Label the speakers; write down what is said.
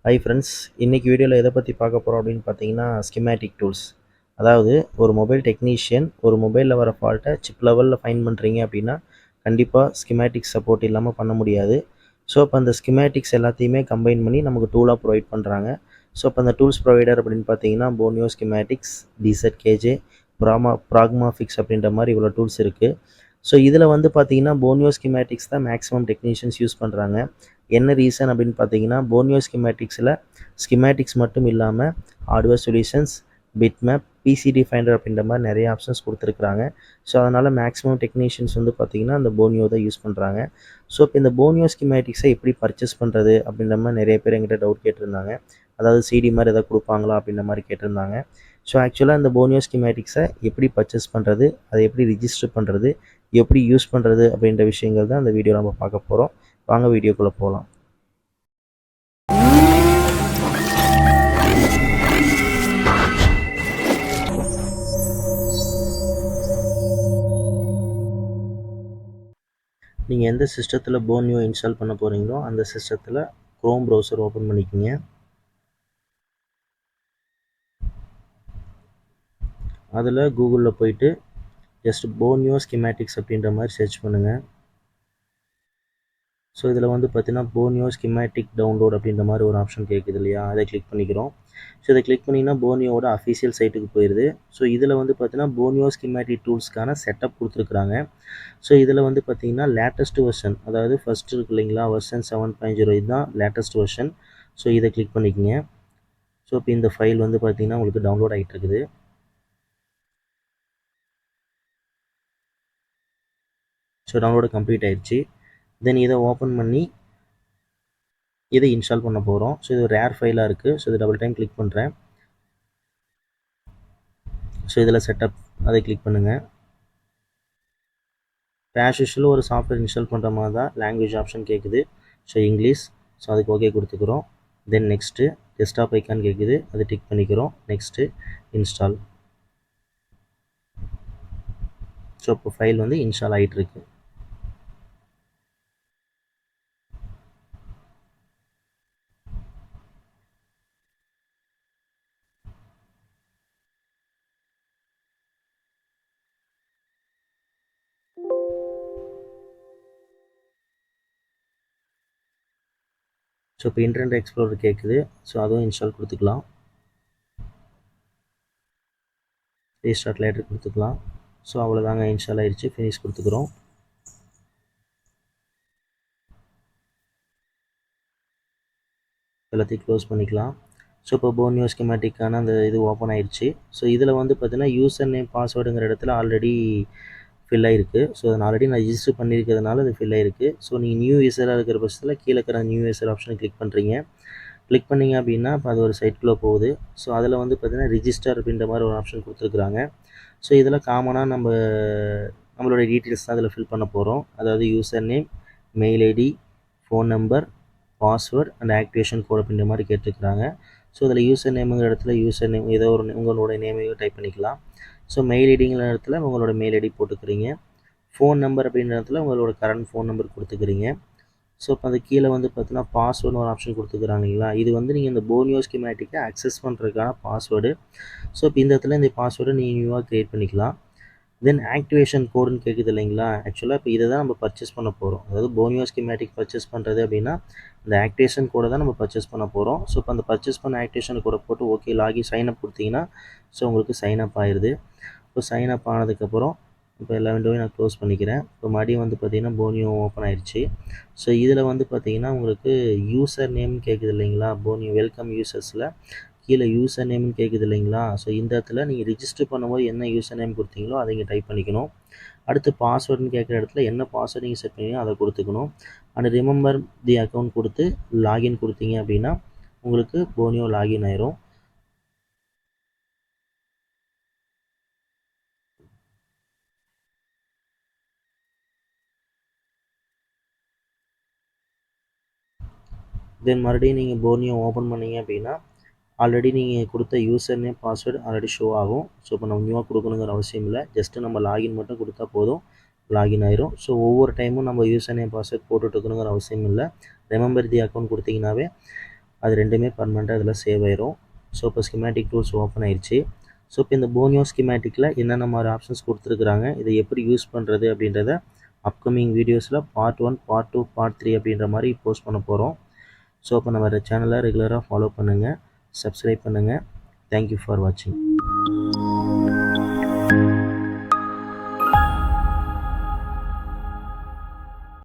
Speaker 1: Hi friends, இன்றைக்கி வீடியோவில் எதை பற்றி பார்க்க போகிறோம் அப்படின்னு பார்த்தீங்கன்னா ஸ்கிமேட்டிக் டூல்ஸ். அதாவது ஒரு மொபைல் டெக்னீஷியன் ஒரு மொபைலில் வர ஃபால்ட்டை சிப் லெவலில் ஃபைன் பண்ணுறீங்க அப்படின்னா கண்டிப்பாக ஸ்கிமேட்டிக்ஸ் சப்போர்ட் இல்லாமல் பண்ண முடியாது. ஸோ அப்போ அந்த ஸ்கிமேட்டிக்ஸ் எல்லாத்தையுமே கம்பைன் பண்ணி நமக்கு டூலாக ப்ரொவைட் பண்ணுறாங்க. ஸோ அப்போ அந்த டூல்ஸ் ப்ரொவைடர் அப்படின்னு பார்த்தீங்கன்னா போனியோ ஸ்கிமேட்டிக்ஸ், DZKJ, ப்ராக்மாஃபிக்ஸ் அப்படின்ற மாதிரி இவ்வளோ டூல்ஸ் இருக்குது. ஸோ இதில் வந்து பார்த்தீங்கன்னா போனியோ ஸ்கிமேட்டிக்ஸ் தான் மேக்ஸிமம் டெக்னீஷியன்ஸ் யூஸ் பண்ணுறாங்க. என்ன ரீசன் அப்படின்னு பார்த்தீங்கன்னா போனியோ ஸ்கிமேட்டிக்ஸ் மட்டும் இல்லாமல் hardware solutions, bitmap, PCD finder அப்படின்ற மாதிரி நிறைய ஆப்ஷன்ஸ் கொடுத்துருக்குறாங்க. ஸோ அதனால் மேக்ஸிமம் டெக்னீஷியன்ஸ் வந்து பார்த்திங்கன்னா அந்த போனியோ தான் யூஸ் பண்ணுறாங்க. ஸோ இப்போ இந்த போனியோ ஸ்கிமேட்டிக்ஸை எப்படி பர்ச்சேஸ் பண்ணுறது அப்படின்ற மாதிரி நிறைய பேர் எங்கிட்ட டவுட் கேட்டிருந்தாங்க. அதாவது சிடி மாதிரி எதாவது கொடுப்பாங்களா அப்படின்ற மாதிரி கேட்டிருந்தாங்க. ஸோ ஆக்சுவலாக இந்த போனியோ ஸ்கிமேட்டிக்ஸை எப்படி பர்ச்சேஸ் பண்ணுறது, அதை எப்படி ரிஜிஸ்டர் பண்ணுறது, எப்படி யூஸ் பண்ணுறது அப்படின்ற விஷயங்கள் தான் அந்த வீடியோவில் நம்ம பார்க்க போகிறோம். வாங்க வீடியோக்குள்ளே போகலாம். நீங்கள் எந்த சிஸ்டத்தில் போனியோ இன்ஸ்டால் பண்ண போகிறீங்களோ அந்த சிஸ்டத்தில் க்ரோம் ப்ரௌசர் ஓப்பன் பண்ணிக்கோங்க. அதில் கூகுளில் போயிட்டு ஜஸ்ட் போனியோ ஸ்கிமேட்டிக்ஸ் அப்படின்ற மாதிரி சர்ச் பண்ணுங்கள். ஸோ இதில் வந்து பார்த்தீங்கன்னா போனியோ ஸ்கிமேட்டிக் டவுன்லோட் அப்படின்ற மாதிரி ஒரு ஆப்ஷன் கேட்குது இல்லையா, அதை கிளிக் பண்ணிக்கிறோம். ஸோ இதை கிளிக் பண்ணிங்கன்னா போனியோட அஃபிஷியல் சைட்டுக்கு போயிடுது. ஸோ இதில் வந்து பார்த்தீங்கன்னா போனியோ ஸ்கிமேட்டிக் டூல்ஸ்க்கான செட்டப் கொடுத்துருக்குறாங்க. ஸோ இதில் வந்து பார்த்தீங்கன்னா லேட்டஸ்ட் வெர்ஷன், அதாவது ஃபஸ்ட் இருக்கு இல்லைங்களா வெர்ஷன் 7.0, இதுதான் லேட்டஸ்ட் வெர்ஷன். ஸோ இதை கிளிக் பண்ணிக்கோங்க. ஸோ இப்போ இந்த ஃபைல் வந்து பார்த்தீங்கன்னா உங்களுக்கு டவுன்லோட் ஆகிட்டு இருக்குது. ஸோ டவுன்லோடு கம்ப்ளீட் ஆயிடுச்சு. தென் இதை ஓப்பன் பண்ணி இதை இன்ஸ்டால் பண்ண போகிறோம். ஸோ இது ரேர் ஃபைலாக இருக்குது. ஸோ இது டபுள் டைம் கிளிக் பண்ணுறேன். ஸோ இதில் செட்டப் அதை கிளிக் பண்ணுங்கள். ஆஸ் யூஷுவல் ஒரு சாஃப்ட்வேர் இன்ஸ்டால் பண்ணுற மாதிரி தான் லாங்குவேஜ் ஆப்ஷன் கேட்குது. So English. ஸோ அதுக்கு ஓகே கொடுத்துக்கிறோம். தென் நெக்ஸ்ட்டு டெஸ்க்டாப் ஐக்கான் கேட்குது, அதை டிக் பண்ணிக்கிறோம். Next install. ஸோ இப்போ ஃபைல் வந்து இன்ஸ்டால் ஆகிட்டுருக்கு. ஸோ இப்போ இன்டர்நெட் எக்ஸ்ப்ளோரர் கேட்குது. ஸோ அதுவும் இன்ஸ்டால் கொடுத்துக்கலாம். ரீஸ்டார்ட் லேட்டர் கொடுத்துக்கலாம். ஸோ அவ்வளோதாங்க, இன்ஸ்டால் ஆயிடுச்சு. ஃபினிஷ் கொடுத்துக்கிறோம். எல்லாத்தையும் க்ளோஸ் பண்ணிக்கலாம். ஸோ இப்போ போனியோ ஸ்கிமேட்டிக்கான அந்த இது ஓப்பன் ஆயிடுச்சு. ஸோ இதில் வந்து பார்த்தீங்கன்னா யூசர் நேம் பாஸ்வேர்டுங்கிற இடத்துல ஆல்ரெடி ஃபில் ஆகிருக்கு. ஸோ அதை ஆல்ரெடி நான் ரிஜிஸ்டர் பண்ணியிருக்கிறதுனால அது ஃபில் ஆகிருக்கு. ஸோ நீங்கள் நியூ யூஸராக இருக்கிற பட்சத்தில் கீழே இருக்கிற நியூ யூஸர் ஆப்ஷனை கிளிக் பண்ணுறீங்க. கிளிக் பண்ணிங்க அப்படின்னா இப்போ அது ஒரு சைட்குள்ளே போகுது. ஸோ அதில் வந்து பார்த்தீங்கன்னா ரிஜிஸ்டர் அப்படின்ற மாதிரி ஒரு ஆப்ஷன் கொடுத்துருக்குறாங்க. ஸோ இதில் காமனாக நம்மளுடைய டீட்டெயில்ஸ் தான் இதில் ஃபில் பண்ண போகிறோம். அதாவது user name, mail ID, phone number, password and activation code அப்படின்ற மாதிரி கேட்டிருக்கிறாங்க. ஸோ இதில் யூசர் நேமுங்கிற இடத்துல யூசர் நேம் ஏதோ ஒரு உங்களோட நேமையும் டைப் பண்ணிக்கலாம். ஸோ மெயில் ஐடிங்கிற இடத்துல உங்களோட மெயில் ஐடி போட்டுக்கிறீங்க. ஃபோன் நம்பர் அப்படின்ற இடத்துல உங்களோட கரண்ட் ஃபோன் நம்பர் கொடுத்துக்கிறீங்க. ஸோ இப்போ அது கீழே வந்து பார்த்தீங்கன்னா பாஸ்வேர்டுன்னு ஒரு ஆப்ஷன் கொடுத்துக்கிறாங்க இல்லைங்களா, இது வந்து நீங்கள் இந்த போனியோ ஸ்கிமேட்டிக்கை அக்சஸ் பண்ணுறதுக்கான பாஸ்வேர்டு. ஸோ இப்போ இந்த இடத்துல இந்த பாஸ்வேர்டை நீங்கள் நியூவாக க்ரியேட் பண்ணிக்கலாம். தென் ஆக்டிவேஷன் கோடுன்னு கேட்குது இல்லைங்களா, ஆக்சுவலாக இப்போ இதை தான் நம்ம பர்ச்சேஸ் பண்ண போகிறோம். அதாவது போனியோ ஸ்கிமேட்டிக் பர்ச்சேஸ் பண்ணுறது அப்படின்னா இந்த ஆக்டிவேஷன் கோடை தான் நம்ம பர்ச்சேஸ் பண்ண போகிறோம். ஸோ இப்போ அந்த பர்ச்சேஸ் பண்ண ஆக்டிவேஷன் கோடை போட்டு ஓகே லாகின் சைன்அப் கொடுத்தீங்கன்னா ஸோ உங்களுக்கு சைன்அப் ஆயிடுது. இப்போ சைன்அப் ஆனதுக்கப்புறம் இப்போ எல்லா விண்டோவையும் நான் க்ளோஸ் பண்ணிக்கிறேன். இப்போ மறுபடியும் வந்து பார்த்திங்கன்னா போனியோ ஓப்பன் ஆயிடுச்சு. ஸோ இதில் வந்து பார்த்திங்கன்னா உங்களுக்கு யூசர் நேம் கேட்குது இல்லைங்களா, போனியோ வெல்கம் யூசர்ஸில் கீழே யூசர் நேம்னு கேட்குது இல்லைங்களா. ஸோ இந்த இடத்துல நீங்கள் ரிஜிஸ்டர் பண்ணும்போது என்ன யூசர் நேம் கொடுத்தீங்களோ அதை இங்கே டைப் பண்ணிக்கணும். அடுத்து பாஸ்வேர்டுன்னு கேட்குற இடத்துல என்ன பாஸ்வேர்டு நீங்கள் செட் பண்ணீங்களோ அதை கொடுத்துக்கணும். அண்ட் ரிமெம்பர் தி அக்கௌண்ட் கொடுத்து லாகின் கொடுத்தீங்க அப்படின்னா உங்களுக்கு போனியோ லாகின் ஆயிரும். தென் மறுபடியும் நீங்கள் போனியோ ஓப்பன் பண்ணீங்க அப்படின்னா ஆல்ரெடி நீங்கள் கொடுத்த user name password already show ஆகும். ஸோ இப்போ நம்ம நியூவாக கொடுக்கணுங்கிற அவசியம் இல்லை. ஜஸ்ட்டு நம்ம லாகின் மட்டும் கொடுத்தா போதும், லாகின் ஆயிரும். ஸோ ஒவ்வொரு டைமும் நம்ம யூசர் நேம் பாஸ்வேர்ட் போட்டுட்டுருக்கணுங்கிற அவசியம் இல்லை. ரிமெம்பர் தி அக்கௌண்ட் கொடுத்தீங்கன்னாவே அது ரெண்டுமே பர்மனெண்ட்டாக இதில் சேவ் ஆயிரும். ஸோ இப்போ ஸ்கிமேட்டிக் டூல்ஸ் ஓப்பன் ஆயிடுச்சு. ஸோ இப்போ இந்த போனியோ ஸ்கிமேட்டிக்கில் என்னென்ன மாதிரி ஆப்ஷன்ஸ் கொடுத்துருக்குறாங்க, இதை எப்படி யூஸ் பண்ணுறது அப்படின்றத அப்கமிங் வீடியோஸில் பார்ட் 1, பார்ட் 2, பார்ட் 3 அப்படின்ற மாதிரி போஸ்ட் பண்ண போகிறோம். ஸோ அப்போ நம்ம சேனலை ரெகுலராக ஃபாலோ பண்ணுங்கள், சப்ஸ்கிரைப் பண்ணுங்கள். தேங்க்யூ ஃபார் வாட்சிங்.